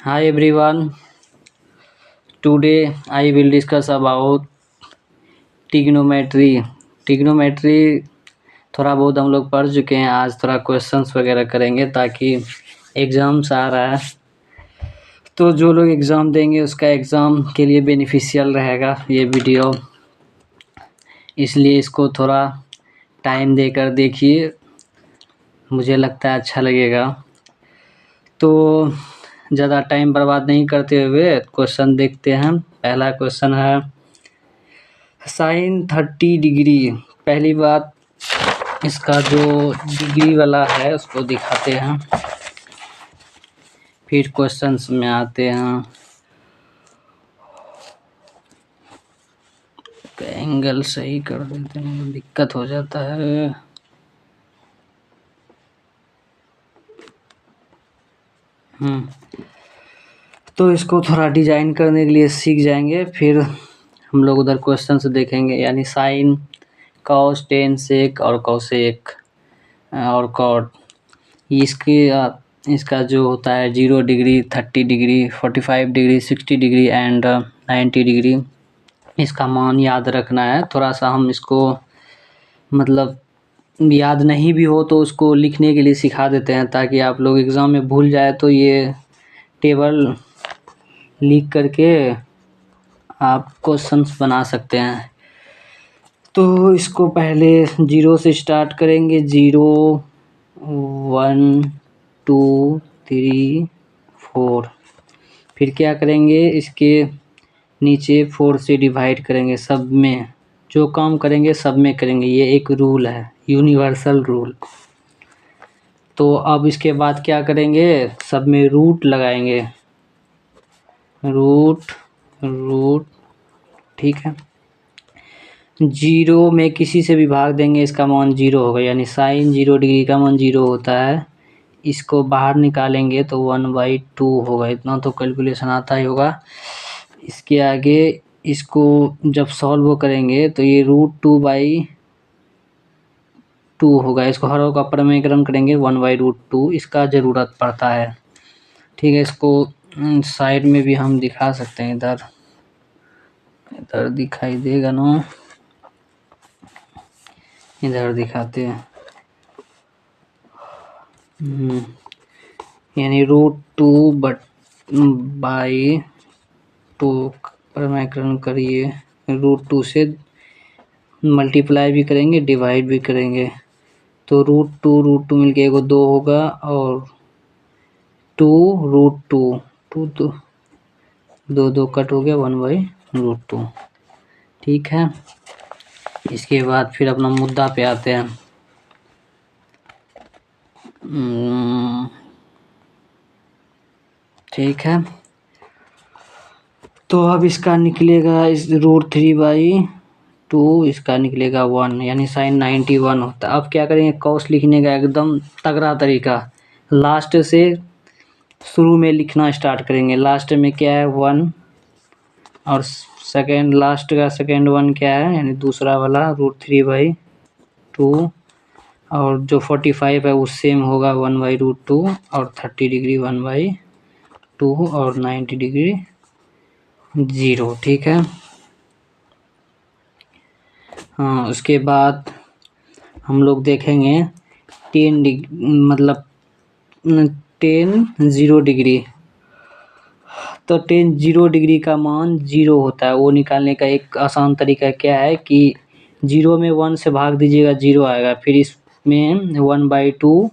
Hi everyone. Today I will discuss about trigonometry. Trigonometry थोड़ा बहुत हम लोग पढ़ चुके हैं। आज थोड़ा क्वेश्चंस वगैरह करेंगे ताकि एग्ज़ाम्स आ रहा है तो जो लोग एग्ज़ाम देंगे उसका एग्ज़ाम के लिए बेनिफिशियल रहेगा ये वीडियो, इसलिए इसको थोड़ा टाइम देकर देखिए, मुझे लगता है अच्छा लगेगा। तो ज़्यादा टाइम बर्बाद नहीं करते हुए क्वेश्चन देखते हैं। पहला क्वेश्चन है साइन 30 डिग्री। पहली बात इसका जो डिग्री वाला है उसको दिखाते हैं, फिर क्वेश्चंस में आते हैं। एंगल सही कर देते हैं, दिक्कत हो जाता है। तो इसको थोड़ा डिजाइन करने के लिए सीख जाएंगे, फिर हम लोग उधर क्वेश्चंस देखेंगे। यानी साइन, कॉस, टेन, सेक और कॉसेक और कॉट। इसका जो होता है 0 degree, 30 degree, 45 degree, 60 degree and 90 degree, इसका मान याद रखना है। थोड़ा सा हम इसको मतलब याद नहीं भी हो तो उसको लिखने के लिए सिखा देते हैं ताकि आप लोग एग्ज़ाम में भूल जाए तो ये टेबल लिख करके आप क्वेश्चंस बना सकते हैं। तो इसको पहले 0 से स्टार्ट करेंगे। 0, 1, 2, 3, 4। फिर क्या करेंगे, इसके नीचे 4 से डिवाइड करेंगे। सब में जो काम करेंगे सब में करेंगे, ये एक रूल है, यूनिवर्सल रूल। तो अब इसके बाद क्या करेंगे, सब में रूट लगाएंगे। रूट ठीक है। 0 में किसी से भी भाग देंगे, इसका मान 0 होगा। यानी साइन 0 डिग्री का मान 0 होता है। इसको बाहर निकालेंगे तो 1/2 होगा। इतना तो कैलकुलेशन आता ही होगा। इसके आगे इसको जब सॉल्व करेंगे तो ये √2/2 होगा। इसको हर का परमीकरण करेंगे 1/√2, इसका ज़रूरत पड़ता है। ठीक है, इसको साइड में भी हम दिखा सकते हैं। इधर दिखाई देगा ना, इधर दिखाते हैं। यानी √2/2 परमीकरण करिए। √2 से मल्टीप्लाई भी करेंगे, डिवाइड भी करेंगे। तो √2 मिलके एगो 2 होगा और 2√2, 2 कट हो गया, 1/√2। ठीक है, इसके बाद फिर अपना मुद्दा पे आते हैं। ठीक है, तो अब इसका निकलेगा इस √3/2, इसका निकलेगा 1, यानी साइन 91 होता है। अब क्या करेंगे, कॉस लिखने का एकदम तगड़ा तरीका, लास्ट से शुरू में लिखना स्टार्ट करेंगे। लास्ट में क्या है, 1, और सेकेंड लास्ट का सेकेंड 1 क्या है, यानी दूसरा वाला √3/2, और जो 45 है वो सेम होगा 1/√2, और 30 डिग्री 1/2, और 90 डिग्री 0। ठीक है, हाँ, उसके बाद हम लोग देखेंगे 0 डिग्री। तो 0 डिग्री का मान 0 होता है, वो निकालने का एक आसान तरीका क्या है कि 0 में 1 से भाग दीजिएगा, 0 आएगा। फिर इसमें 1/2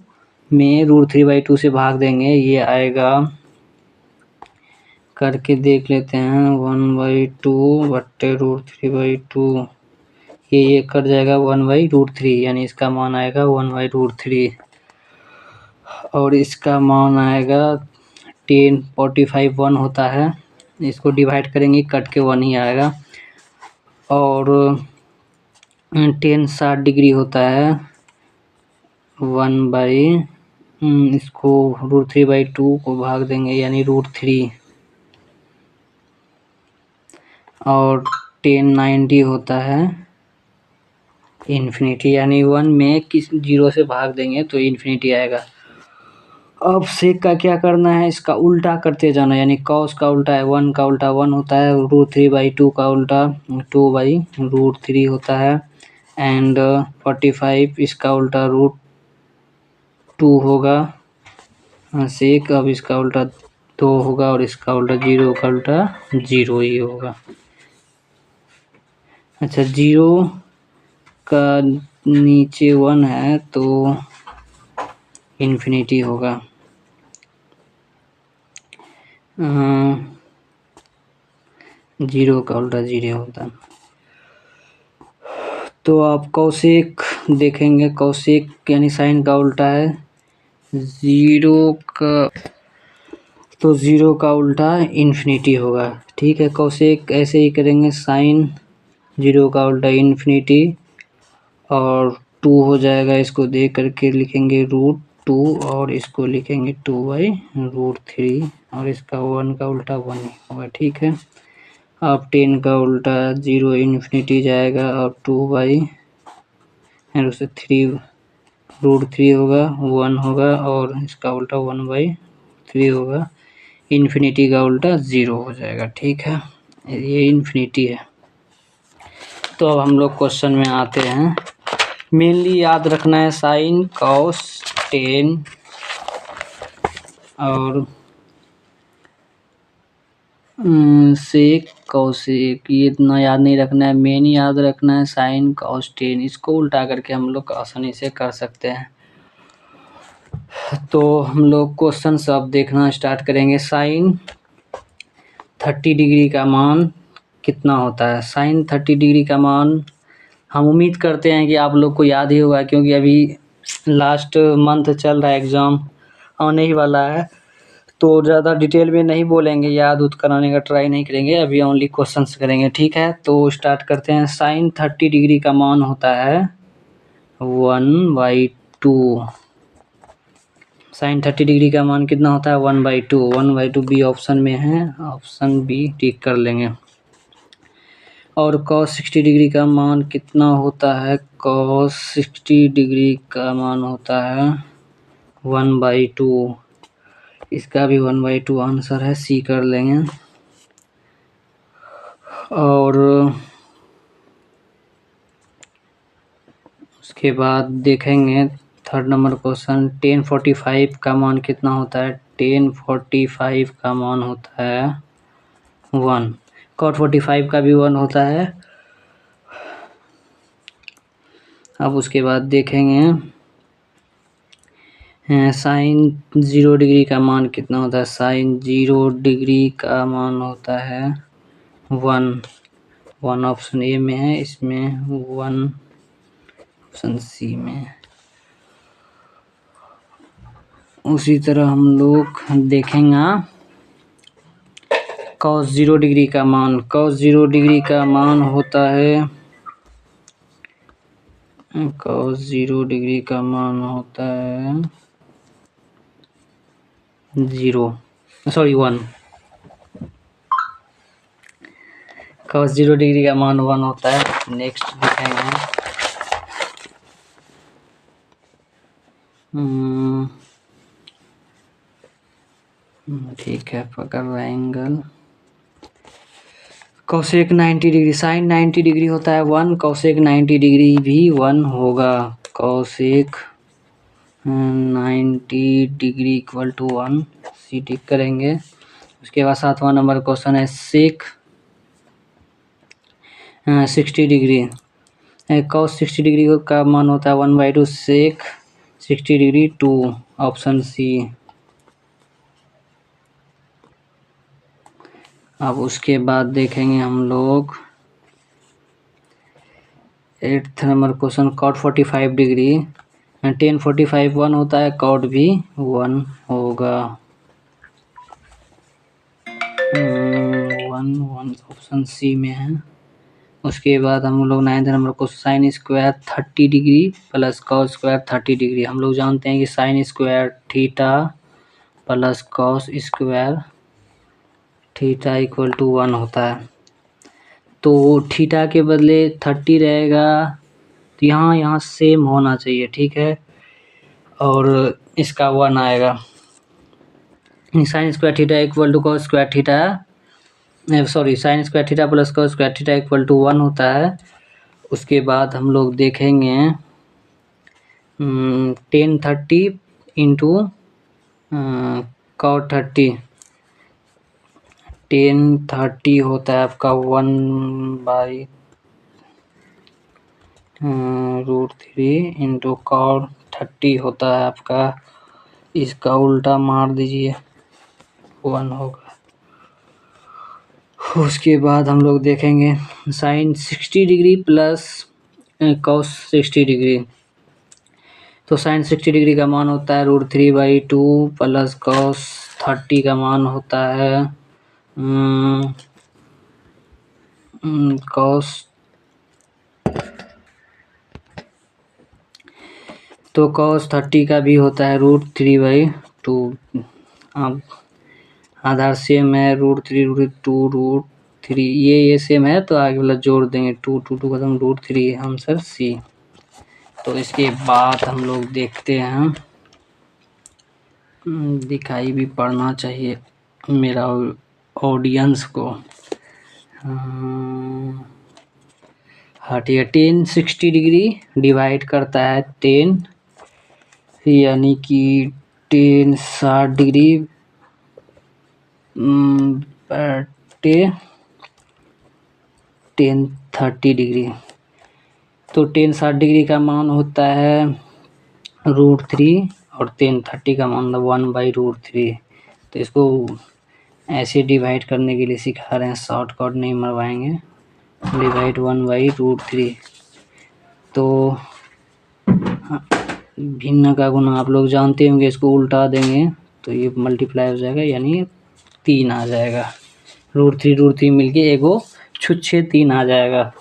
में √3/2 से भाग देंगे, ये आएगा। करके देख लेते हैं, 1/2/√3/2, ये कट जाएगा 1/√3, यानी इसका मान आएगा 1/√3। और इसका मान आएगा 1045 1 होता है, इसको डिवाइड करेंगे, कट के 1 ही आएगा। और 10 60 डिग्री होता है, 1 इसको √3/2 को भाग देंगे, यानी √3। और 10 90 होता है इन्फिनिटी, यानी 1 में 0 से भाग देंगे तो इन्फिनिटी आएगा। अब सेक का क्या करना है, इसका उल्टा करते जाना, यानी कॉस का उल्टा है 1 का उल्टा 1 होता है, √3/2 का उल्टा 2/√3 होता है, एंड 45 इसका उल्टा √2 होगा सेक। अब इसका उल्टा 2 होगा और इसका उल्टा 0 का उल्टा 0 ही होगा। अच्छा 0 का नीचे 1 है तो इन्फिनिटी होगा। 0 का उल्टा 0 होता है। तो आप कौशिक देखेंगे, कौशिक यानी साइन का उल्टा है 0 का, तो 0 का उल्टा इन्फिनिटी होगा। ठीक है, कौशिक ऐसे ही करेंगे, साइन 0 का उल्टा इन्फिनिटी और 2 हो जाएगा, इसको दे करके लिखेंगे √2 और इसको लिखेंगे 2/√3 और इसका 1 का उल्टा 1 ही होगा। ठीक है, अब 10 का उल्टा 0 इन्फिनिटी जाएगा और 3 होगा 1 होगा और इसका उल्टा 1/3 होगा। इन्फिनिटी का उल्टा 0 हो जाएगा। ठीक है, ये इन्फिनिटी है। तो अब हम लोग क्वेश्चन में आते हैं। मेनली याद रखना है साइन कॉस टेन और सेक कॉसेक, ये इतना याद नहीं रखना है, मेन याद रखना है साइन कॉस टेन। इसको उल्टा करके हम लोग आसानी से कर सकते हैं। तो हम लोग क्वेश्चन अब देखना स्टार्ट करेंगे। साइन 30 डिग्री का मान कितना होता है? साइन 30 डिग्री का मान हम उम्मीद करते हैं कि आप लोग को याद ही होगा, क्योंकि अभी लास्ट मंथ चल रहा है, एग्ज़ाम आने ही वाला है, तो ज़्यादा डिटेल में नहीं बोलेंगे, याद उद कराने का ट्राई नहीं करेंगे, अभी ओनली क्वेश्चंस करेंगे। ठीक है, तो स्टार्ट करते हैं। साइन 30 डिग्री का मान होता है 1/2। साइन 30 डिग्री का मान कितना होता है? 1/2। 1/2 बी ऑप्शन में है, ऑप्शन बी टिक कर लेंगे। और cos 60 डिग्री का मान कितना होता है? cos 60 डिग्री का मान होता है 1/2। इसका भी 1/2 आंसर है, सी कर लेंगे। और उसके बाद देखेंगे थर्ड नंबर क्वेश्चन। tan 45 का मान कितना होता है? tan 45 का मान होता है 1। cot 45 का भी 1 होता है। अब उसके बाद देखेंगे साइन 0 डिग्री का मान कितना होता है? साइन 0 डिग्री का मान होता है 1। 1 ऑप्शन ए में है, इसमें 1 ऑप्शन सी में है। उसी तरह हम लोग देखेंगे cos 0 डिग्री का मान। cos 0 डिग्री का मान होता है, cos 0 डिग्री का मान होता है 1। cos 0 डिग्री का मान 1 होता है। नेक्स्ट देखेंगे ठीक है, पकड़ रहा angle. cosec 90 degree, sine 90 degree होता है 1, cosec 90 डिग्री भी 1 होगा। cosec 90 डिग्री इक्वल टू 1, सी टिक करेंगे। उसके बाद 7वां नंबर क्वेश्चन है सेक 60 डिग्री। cos 60 डिग्री का मान होता है 1/2 सेक 60 डिग्री 2, ऑप्शन सी। अब उसके बाद देखेंगे हम लोग 8th number question cot 45 degree. tan 45 1 होता है, cot भी 1 होगा। 1 ऑप्शन सी में है। उसके बाद हम लोग 9th नंबर को sine square 30 degree plus cos square 30 degree. हम लोग जानते हैं कि sine square theta plus cos square theta equal to 1 होता है। तो थीटा के बदले 30 रहेगा, तो यहाँ सेम होना चाहिए। ठीक है, और इसका 1 आएगा। Sine square theta equal to cos square theta, sorry sine square theta plus cos square theta equal to 1 होता है। उसके बाद हम लोग देखेंगे 1030 इंटू कॉट 30, 1030 होता है आपका 1/√3 इंटू कॉट 30 होता है आपका, इसका उल्टा मार दीजिए 1 होगा। उसके बाद हम लोग देखेंगे sine 60 degree plus cos 60 degree. तो साइन 60 डिग्री का मान होता है √3/2 प्लस कॉस 30 का मान होता है कॉस, तो कॉस 30 का भी होता है √3/2। अब आधार सेम है √3 ये सेम है तो आगे वाला जोड़ देंगे 2 खत्म √3 आंसर सी। तो इसके बाद हम लोग देखते हैं, दिखाई भी पड़ना चाहिए मेरा ऑडियंस को। हाँ ठीक है, 1060 डिग्री डिवाइड करता है 10, यानी कि 1060 डिग्री बटे 1030 डिग्री। तो 1060 डिग्री का मान होता है √3 और 1030 का मान 1/√3। तो इसको ऐसे डिवाइड करने के लिए सिखा रहे हैं, शॉर्टकट नहीं मरवाएंगे। डिवाइड 1/√3। तो भिन्न का गुना आप लोग जानते होंगे, इसको उल्टा देंगे तो ये मल्टीप्लाई हो जाएगा, यानी 3 आ जाएगा। √3 मिलके एगो छुच्छे 3 आ जाएगा।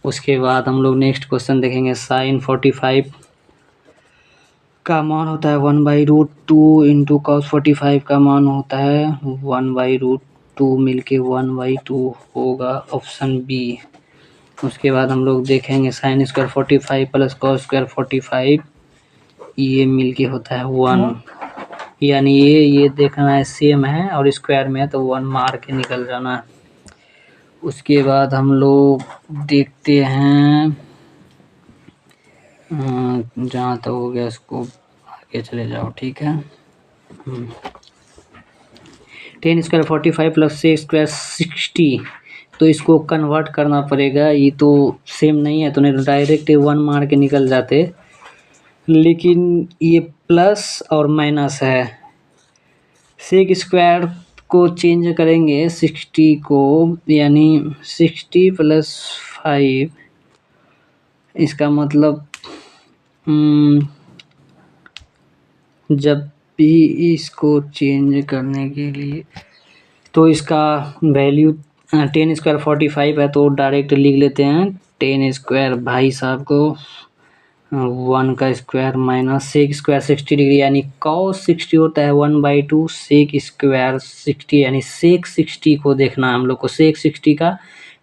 उसके बाद हम लोग नेक्स्ट क्वेश्चन देखेंगे, साइन 45 का मान होता है 1/√2 इंटू कॉस 45 का मान होता है 1/√2 मिलके 1/2 होगा, ऑप्शन बी। उसके बाद हम लोग देखेंगे sine square 45 plus cos square 45, ये मिलके होता है 1, यानी ये देखना है सेम है और स्क्वायर में है तो 1 मार के निकल जाना है। उसके बाद हम लोग देखते हैं, जहाँ तक हो गया इसको आगे चले जाओ, ठीक है। 10 स्क्वायर 45 प्लस 6 स्क्वायर 60, तो इसको कन्वर्ट करना पड़ेगा। ये तो सेम नहीं है तो नहीं डायरेक्ट 1 मार के निकल जाते, लेकिन ये प्लस और माइनस है। सेक स्क्वायर को चेंज करेंगे 60 को, यानी 60 प्लस 5, इसका मतलब जब भी इसको चेंज करने के लिए, तो इसका वैल्यू 10 स्क्वायर 45 है तो डायरेक्ट लिख लेते हैं 10 स्क्वायर भाई साहब को 1 का square minus sec square 60 degree, यानी कॉस 60 होता है 1/2 सेक स्क्वायर 60, यानी सेक 60 को देखना है हम लोग को, सेक 60 का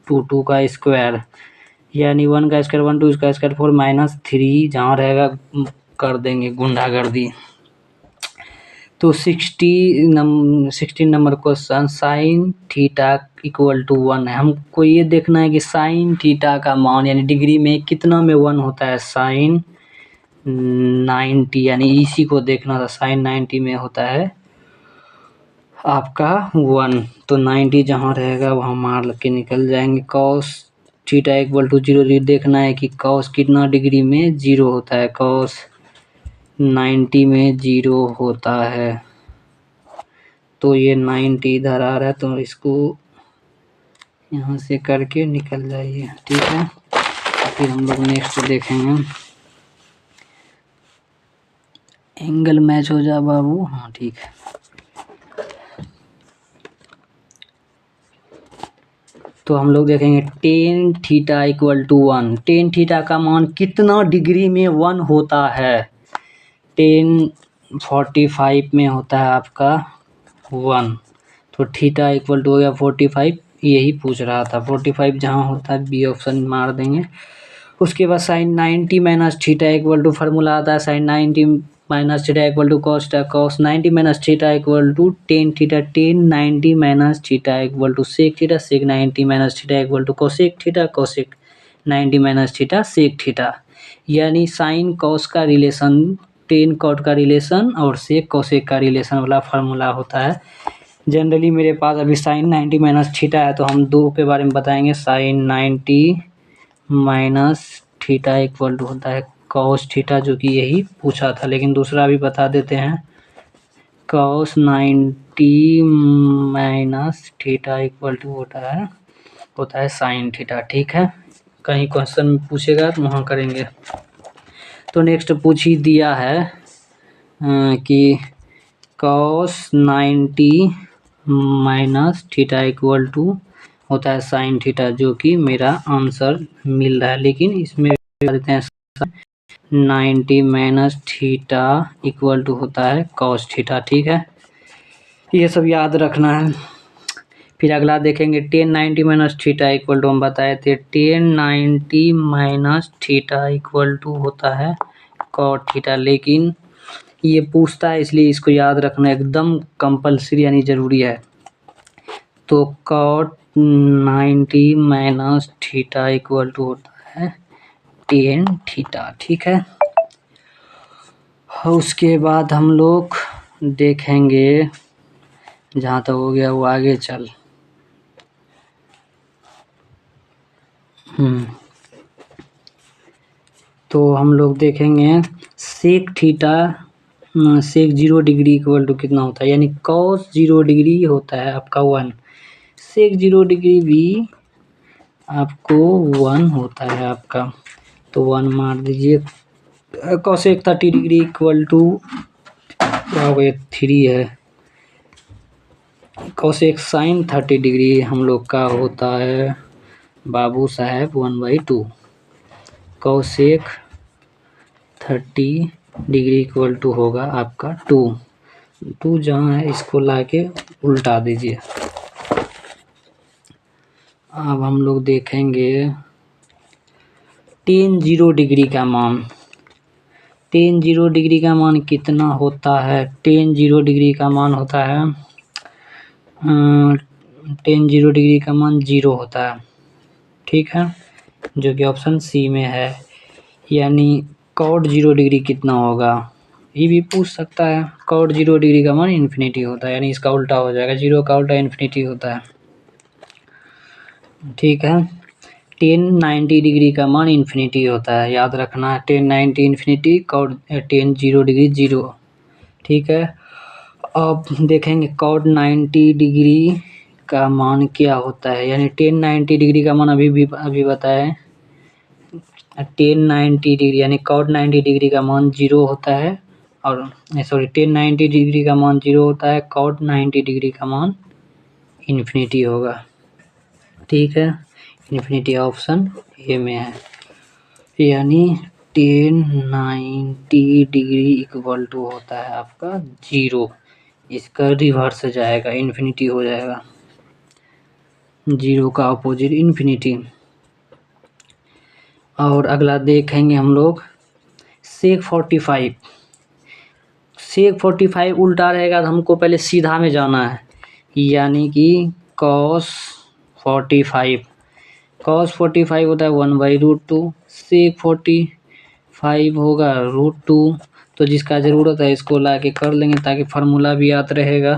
2 का स्क्वायर, यानी 1 का स्क्वायर 1, 2 का स्क्वायर 4 माइनस 3, जहाँ रहेगा कर देंगे गुंडागर्दी। तो 16 number question, sine theta equal to 1 है। हमको ये देखना है कि साइन थीटा का मान यानी डिग्री में कितना में 1 होता है, साइन 90, यानी इसी को देखना था। साइन 90 में होता है आपका 1, तो 90 जहाँ रहेगा वहाँ मार के निकल जाएंगे। कॉस थीटा इक्वल टू 0 देखना है कि कॉस कितना डिग्री में 0 होता है, कॉस 90 में 0 होता है। तो ये 90 इधर आ रहा है तो इसको यहाँ से करके निकल जाइए, ठीक है। फिर हम लोग नेक्स्ट देखेंगे, एंगल मैच हो जा बाबू, हाँ ठीक है। तो हम लोग देखेंगे tan theta equal to 1, tan theta का मान कितना डिग्री में 1 होता है, 1045 में होता है आपका 1, तो थीटा इक्वल टू हो गया 45, यही पूछ रहा था 45 जहाँ होता है बी ऑप्शन मार देंगे। उसके बाद sine 90 minus theta equal to formula आता है sine 90 minus theta equal to cos theta, cos 90 minus theta equal to tan theta, tan 90 minus theta equal to sec theta, sec 90 minus theta equal to cosec theta, cosec 90 minus theta sec theta. यानी sine cos का relation, tan cot का relation और sec cosec का relation वाला formula होता है। Generally मेरे पास अभी साइन 90 माइनस थीटा है तो हम दो के बारे में बताएंगे। Sine 90 minus theta equal to होता है कॉस थीटा, जो कि यही पूछा था, लेकिन दूसरा भी बता देते हैं। Cos 90 minus theta equal to होता है साइन थीटा। ठीक है, कहीं क्वेश्चन में पूछेगा तो वहाँ करेंगे। तो नेक्स्ट पूछ ही दिया है कि cos 90 minus theta equal to होता है साइन थीटा, जो कि मेरा आंसर मिल रहा है। लेकिन इसमें बता देते हैं 90 माइनस थीटा इक्वल टू होता है कॉस थीटा। ठीक है, ये सब याद रखना है। फिर अगला देखेंगे tan 90 minus theta equal to, हम बताए थे tan 90 minus theta equal to होता है कॉट थीटा। लेकिन ये पूछता है इसलिए इसको याद रखना एकदम कंपलसरी यानी ज़रूरी है। तो cot 90 minus theta equal to होता है टेन थीटा। ठीक है, उसके बाद हम लोग देखेंगे, जहाँ तक हो गया वो आगे चल। तो हम लोग देखेंगे sec theta, sec 0 degree equal to कितना होता है, यानी कॉस 0 डिग्री होता है आपका 1, सेक 0 डिग्री भी आपको 1 होता है आपका। तो 1 मार दीजिए। कॉसेक 30 डिग्री इक्वल टू क्या हो गया, 3 है। कॉसेक साइन 30 डिग्री हम लोग का होता है बाबू साहेब 1/2। कॉसेक 30 डिग्री इक्वल टू होगा आपका 2 जहाँ है इसको लाके उल्टा दीजिए। अब हम लोग देखेंगे टेन 0 डिग्री का मान। टेन 0 डिग्री का मान कितना होता है, टेन 0 डिग्री का मान होता है टेन 0 डिग्री का मान 0 होता है। ठीक है, जो कि ऑप्शन सी में है। यानी कॉट 0 डिग्री कितना होगा, ये भी पूछ सकता है। कॉट 0 डिग्री का मान इन्फिनिटी होता है, यानी इसका उल्टा हो जाएगा, 0 का उल्टा इन्फिनिटी होता है। ठीक है, टेन 90 डिग्री का मान इन्फिनिटी होता है, याद रखना है। Tan 90 infinity, cot tan 0 degree 0। ठीक है, अब देखेंगे कॉट 90 डिग्री का मान क्या होता है, यानी टेन 90 डिग्री का मान अभी बताएं। टेन 90 डिग्री यानी कॉट 90 डिग्री का मान 0 होता है, और सॉरी टेन 90 डिग्री का मान 0 होता है, कॉट 90 डिग्री का मान इन्फिनिटी होगा। ठीक है, इन्फिनिटी ऑप्शन ए में है। यानी टेन 90 डिग्री इक्वल टू होता है आपका 0, इसका रिवर्स जाएगा, इन्फिनिटी हो जाएगा। 0 का अपोजिट इन्फिनिटी। और अगला देखेंगे हम लोग सेक 45। सेक 45 उल्टा रहेगा तो हमको पहले सीधा में जाना है, यानी कि कॉस 45। कॉस 45 होता है 1/√2, सेक 45 होगा √2। तो जिसका ज़रूरत है इसको ला के कर लेंगे ताकि फार्मूला भी याद रहेगा।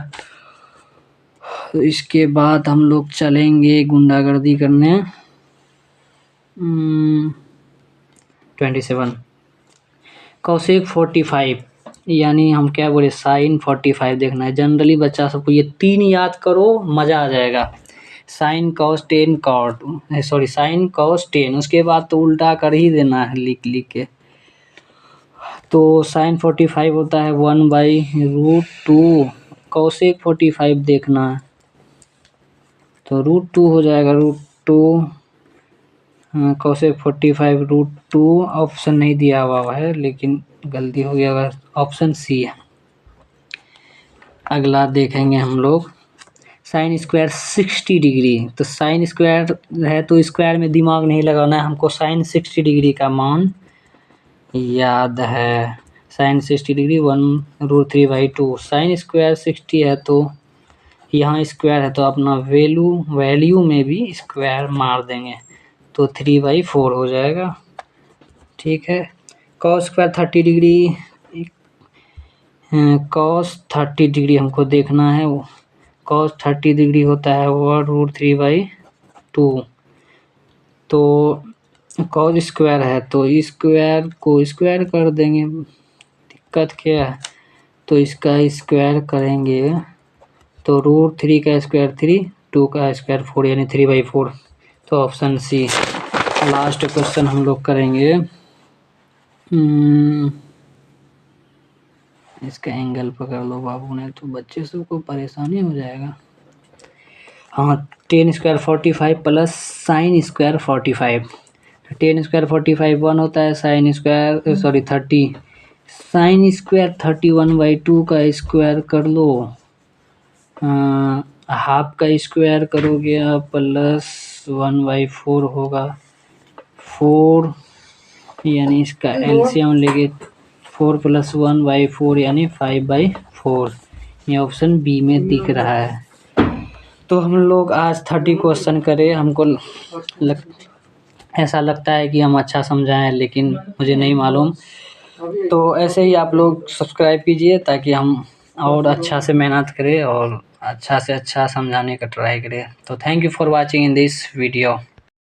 तो इसके बाद हम लोग चलेंगे गुंडागर्दी करने। 27 कॉसेक 45, यानी हम क्या बोले साइन 45 देखना है। जनरली बच्चा सबको ये 3 याद करो, मज़ा आ जाएगा। Sine cos 10 cot, sorry sine cos 10, उसके बाद तो उल्टा कर ही देना है लिख के। तो साइन 45 होता है 1/√2, कॉसेक 45 देखना है तो √2 हो जाएगा, √2। कॉसेक 45 √2 ऑप्शन नहीं दिया हुआ है, लेकिन गलती हो गया होगा, ऑप्शन सी है। अगला देखेंगे हम लोग साइन स्क्वायर 60 डिग्री। तो साइन स्क्वायर है तो स्क्वायर में दिमाग नहीं लगाना है हमको, साइन 60 डिग्री का मान याद है। Sign 60 degree 1√3/2। साइन स्क्वायर 60 है तो यहाँ स्क्वायर है तो अपना वैल्यू में भी स्क्वायर मार देंगे तो 3/4 हो जाएगा। ठीक है। Cos square 30 degree, cos 30 degree हमको देखना है। कॉस 30 डिग्री होता है 1√3/2। तो कॉस स्क्वायर है तो स्क्वायर को स्क्वायर कर देंगे, दिक्कत क्या है। तो इसका स्क्वायर करेंगे तो √3 का स्क्वायर 3, 2 का स्क्वायर 4 यानी 3/4। तो ऑप्शन सी। लास्ट क्वेश्चन हम लोग करेंगे। इसका एंगल पकड़ लो बाबू, ने तो बच्चे सबको परेशानी हो जाएगा। हाँ, tan square 45 plus sine square 45। tan square 45 1 होता है, साइन स्क्वायर 30, साइन स्क्वायर 31/2 का स्क्वायर कर लो, हाफ का स्क्वायर करोगे आप प्लस 1/4 होगा। 4 यानी इसका एलसीएम लेंगे 4 + 1/4 यानी 5/4। ये ऑप्शन बी में दिख रहा है। तो हम लोग आज 30 क्वेश्चन करे। हमको ऐसा लगता है कि हम अच्छा समझाएं, लेकिन मुझे नहीं मालूम। तो ऐसे ही आप लोग सब्सक्राइब कीजिए ताकि हम और अच्छा से मेहनत करें और अच्छा से अच्छा समझाने का ट्राई करें। तो thank you for watching in this video.